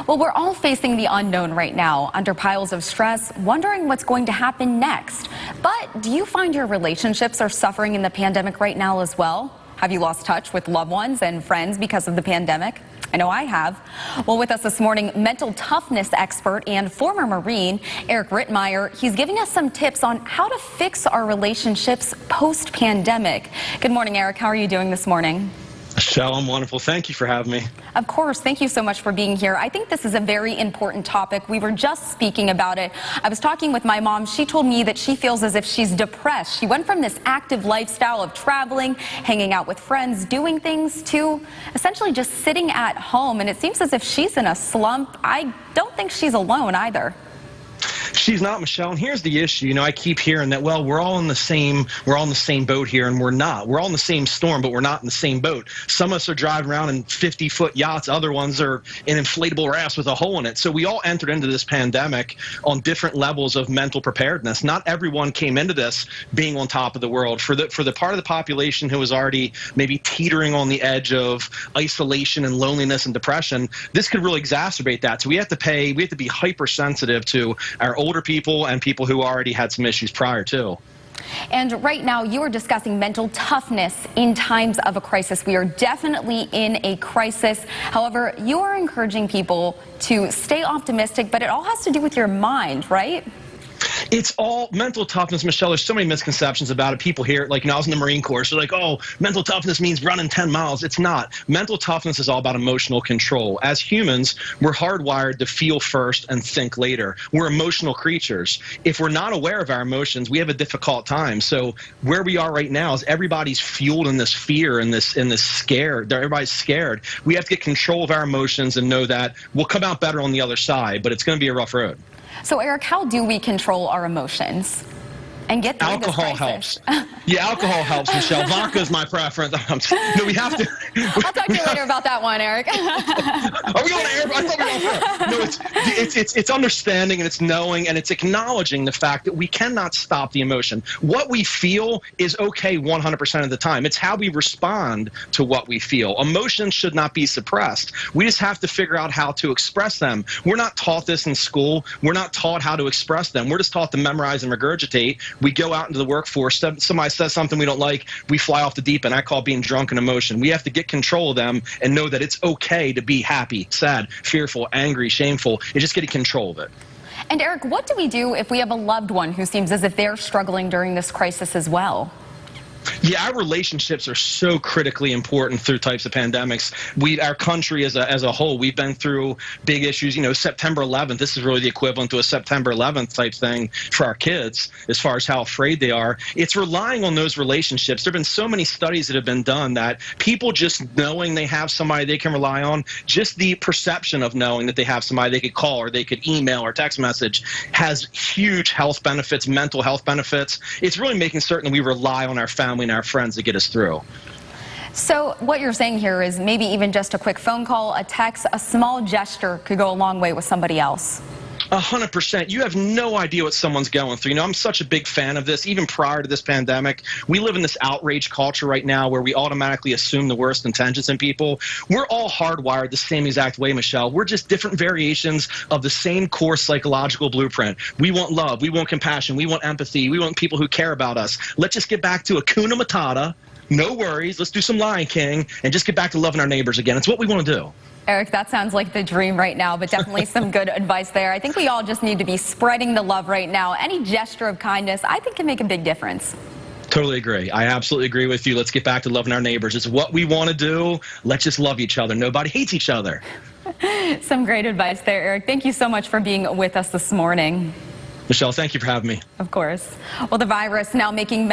Well, we're all facing the unknown right now, under piles of stress, wondering what's going to happen next. But do you find your relationships are suffering in the pandemic right now as well? Have you lost touch with loved ones and friends because of the pandemic? I know I have. Well, with us this morning, mental toughness expert and former Marine, Eric Rittmeyer. He's giving us some tips on how to fix our relationships post-pandemic. Good morning, Eric. How are you doing this morning? Michelle, I'm wonderful. Thank you for having me. Of course. Thank you so much for being here. I think this is a very important topic. We were just speaking about it. I was talking with my mom. She told me that she feels as if she's depressed. She went from this active lifestyle of traveling, hanging out with friends, doing things, to essentially just sitting at home. And it seems as if she's in a slump. I don't think she's alone either. She's not, Michelle, and here's the issue. You know, I keep hearing that, well, we're all in the same boat here, and we're not. We're all in the same storm, but we're not in the same boat. Some of us are driving around in 50-foot yachts. Other ones are in inflatable rafts with a hole in it. So we all entered into this pandemic on different levels of mental preparedness. Not everyone came into this being on top of the world. For the part of the population who was already maybe teetering on the edge of isolation and loneliness and depression, this could really exacerbate that. So we have to be hypersensitive to our older people and people who already had some issues prior to. And right now you are discussing mental toughness in times of a crisis. We are definitely in a crisis. However, you are encouraging people to stay optimistic, but it all has to do with your mind, right? It's all mental toughness, Michelle. There's so many misconceptions about it. People hear it like, I was in the Marine Corps, so like, oh, mental toughness means running 10 miles. It's not. Mental toughness is all about emotional control. As humans, we're hardwired to feel first and think later. We're emotional creatures. If we're not aware of our emotions, we have a difficult time. So where we are right now is everybody's fueled in this fear and this scare. Everybody's scared. We have to get control of our emotions and know that we'll come out better on the other side, but it's going to be a rough road. So, Eric, how do we control our emotions and get through this crisis? Alcohol helps. Yeah, alcohol helps, Michelle. Vodka is my preference. No, we have to. I'll talk to you later about that one, Eric. Are we going to air? I thought we were on air. No, it's understanding, and it's knowing, and it's acknowledging the fact that we cannot stop the emotion. What we feel is okay 100% of the time. It's how we respond to what we feel. Emotions should not be suppressed. We just have to figure out how to express them. We're not taught this in school. We're not taught how to express them. We're just taught to memorize and regurgitate. We go out into the workforce. Somebody says something we don't like, we fly off the deep end. I call being drunk in emotion. We have to get control of them and know that it's okay to be happy, sad, fearful, angry, shameful. It's just getting control of it. And Eric, what do we do if we have a loved one who seems as if they're struggling during this crisis as well? Yeah, our relationships are so critically important through types of pandemics. Our country as a whole, we've been through big issues. You know, September 11th, this is really the equivalent to a September 11th type thing for our kids as far as how afraid they are. It's relying on those relationships. There have been so many studies that have been done that people just knowing they have somebody they can rely on, just the perception of knowing that they have somebody they could call or they could email or text message has huge health benefits, mental health benefits. It's really making certain that we rely on our family and our friends to get us through. So what you're saying here is maybe even just a quick phone call, a text, a small gesture could go a long way with somebody else. 100%. You have no idea what someone's going through. You know, I'm such a big fan of this. Even prior to this pandemic, we live in this outrage culture right now where we automatically assume the worst intentions in people. We're all hardwired the same exact way, Michelle. We're just different variations of the same core psychological blueprint. We want love. We want compassion. We want empathy. We want people who care about us. Let's just get back to Hakuna Matata. No worries. Let's do some Lion King and just get back to loving our neighbors again. It's what we want to do. Eric, that sounds like the dream right now, but definitely some good advice there. I think we all just need to be spreading the love right now. Any gesture of kindness, I think, can make a big difference. Totally agree. I absolutely agree with you. Let's get back to loving our neighbors. It's what we want to do. Let's just love each other. Nobody hates each other. Some great advice there, Eric. Thank you so much for being with us this morning. Michelle, thank you for having me. Of course. Well, the virus now making